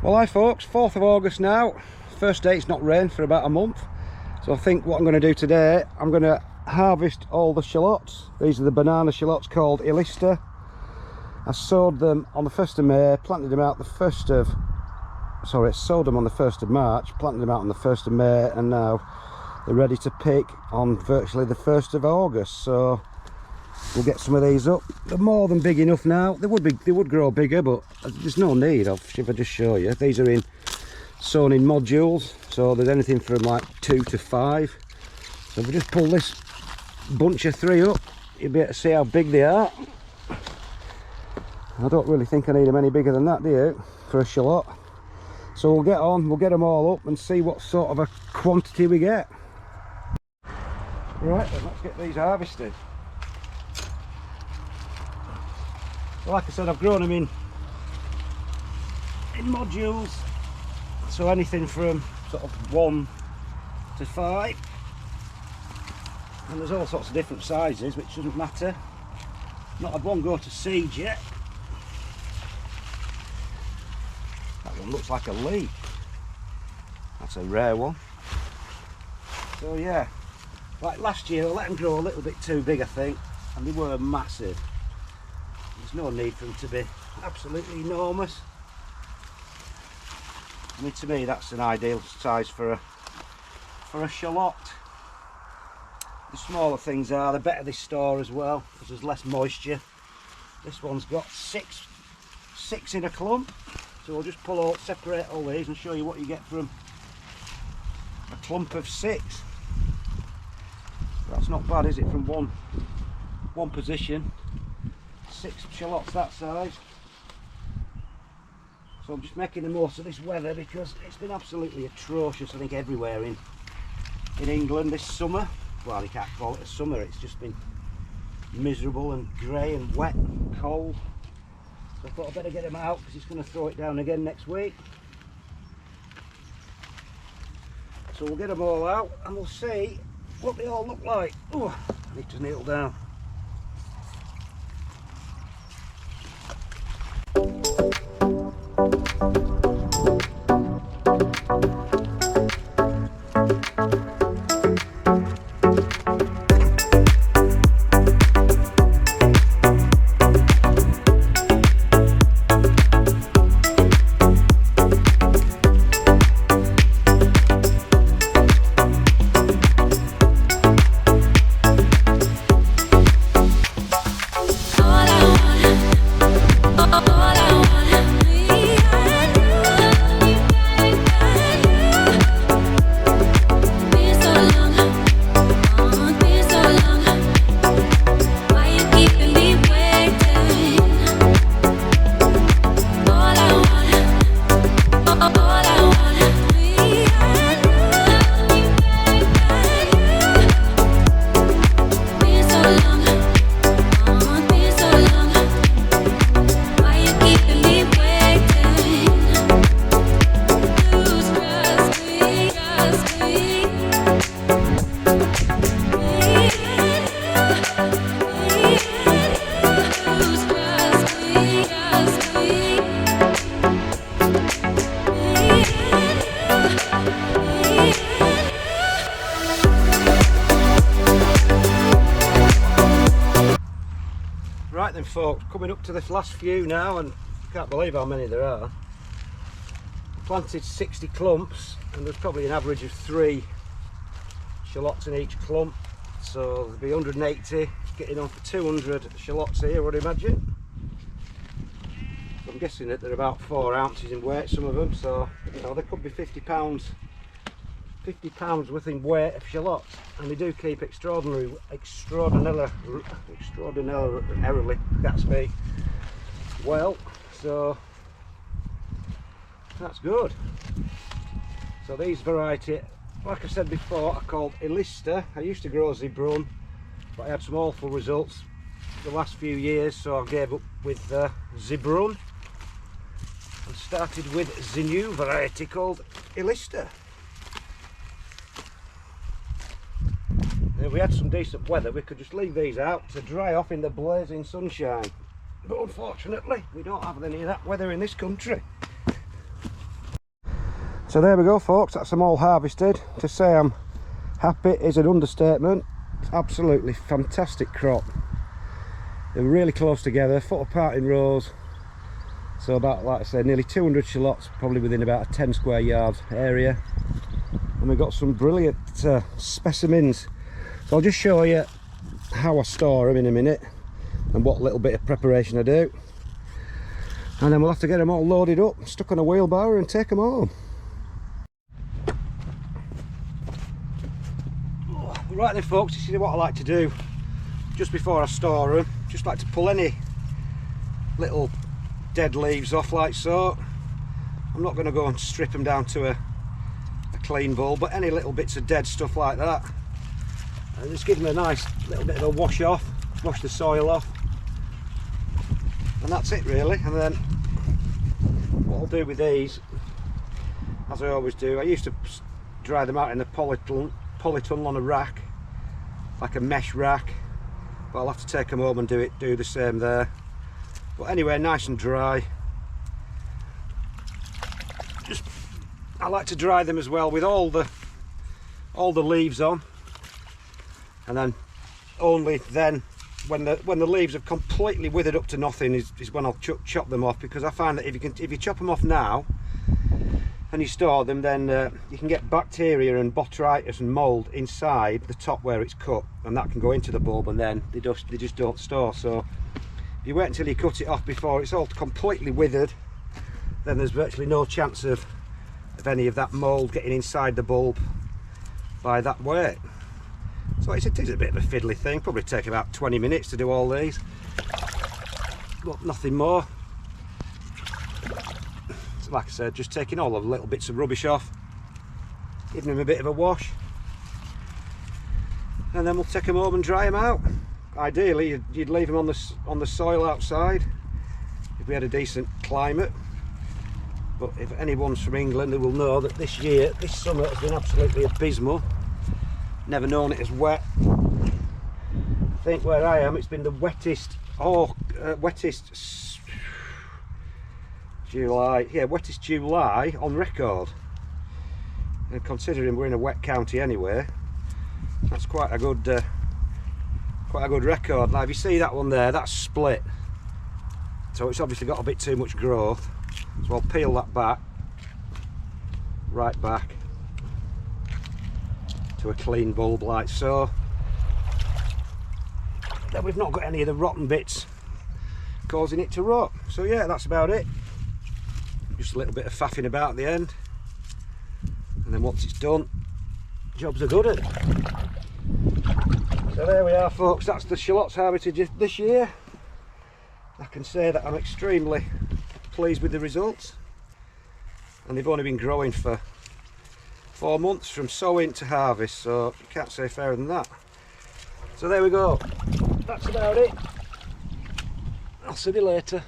Well, hi folks, 4th of August now. First day it's not rained for about a month. So I think what I'm going to do today, I'm going to harvest all the shallots. These are the banana shallots called Elista. I sowed them on the 1st of May, planted them out the 1st of... Sorry, sowed them on the 1st of March, planted them out on the 1st of May, and now they're ready to pick on virtually the 1st of August. So we'll get some of these up. They're more than big enough now. They would grow bigger, but there's no need of, if I just show you. These are sown in modules, so there's anything from like 2 to 5. So if we just pull this bunch of 3 up, you'll be able to see how big they are. I don't really think I need them any bigger than that, do you, for a shallot? So we'll get them all up and see what sort of a quantity we get. Right then, let's get these harvested. Like I said, I've grown them in modules, so anything from sort of 1 to 5, and there's all sorts of different sizes, which doesn't matter. Not had one go to seed yet. That one looks like a leek. That's a rare one. So yeah, like last year I let them grow a little bit too big, I think, and they were massive. There's no need for them to be absolutely enormous. I mean, to me that's an ideal size for a shallot. The smaller things are, the better they store as well, because there's less moisture. This one's got six in a clump, so we'll just separate all these and show you what you get from a clump of 6. That's not bad, is it, from one position? 6 shallots that size. So I'm just making the most of this weather because it's been absolutely atrocious, I think, everywhere in England this summer. Well, you can't call it a summer, it's just been miserable and grey and wet and cold. So I thought I'd better get them out because it's going to throw it down again next week. So we'll get them all out and we'll see what they all look like. Oh, I need to kneel down. Right then folks, coming up to this last few now, and I can't believe how many there are. I planted 60 clumps and there's probably an average of 3 shallots in each clump, so there'll be 180, getting on for 200 shallots here, I would imagine. So I'm guessing that they're about 4 ounces in weight, some of them, so you know, there could be 50 pounds worth in weight of shallots, and they do keep extraordinarily, can't speak, well, so that's good. So these variety, like I said before, are called Elista. I used to grow Zibrun, but I had some awful results the last few years, so I gave up with Zibrun and started with the new variety called Elista. If we had some decent weather, we could just leave these out to dry off in the blazing sunshine. But unfortunately, we don't have any of that weather in this country. So there we go folks, that's them all harvested. To say I'm happy is an understatement. It's absolutely fantastic crop. They're really close together, foot apart in rows. So about, like I said, nearly 200 shallots, probably within about a 10 square yard area. And we've got some brilliant specimens. So I'll just show you how I store them in a minute and what little bit of preparation I do. And then we'll have to get them all loaded up, stuck on a wheelbarrow and take them home. Right then folks, this is what I like to do just before I store them. Just like to pull any little dead leaves off like so. I'm not going to go and strip them down to a clean bulb, but any little bits of dead stuff like that. And just give them a nice little bit of a wash off, wash the soil off. And that's it really. And then what I'll do with these, as I always do, I used to dry them out in the polytunnel on a rack, like a mesh rack, but I'll have to take them home and do the same there. But anyway, nice and dry. I like to dry them as well with all the leaves on, and then only then when the leaves have completely withered up to nothing is when I'll chop them off, because I find that if you chop them off now and you store them, then you can get bacteria and botrytis and mold inside the top where it's cut, and that can go into the bulb, and then they just don't store. So if you wait until you cut it off before it's all completely withered, then there's virtually no chance of any of that mold getting inside the bulb by that way. So it is a bit of a fiddly thing, probably take about 20 minutes to do all these, but nothing more. So like I said, just taking all the little bits of rubbish off, giving them a bit of a wash, and then we'll take them home and dry them out. Ideally you'd leave them on the soil outside if we had a decent climate. But if anyone's from England, they will know that this summer has been absolutely abysmal. Never known it as wet. I think where I am, it's been the wettest July on record. And considering we're in a wet county anyway, that's quite a good record. Now if you see that one there, that's split, so it's obviously got a bit too much growth. So I'll peel that back, right back to a clean bulb like so. Then we've not got any of the rotten bits causing it to rot. So yeah, that's about it. Just a little bit of faffing about at the end, and then once it's done, jobs are good. So there we are folks, that's the shallots harvested this year. I can say that I'm extremely pleased with the results, and they've only been growing for 4 months from sowing to harvest, so you can't say fairer than that. So there we go, that's about it. I'll see you later.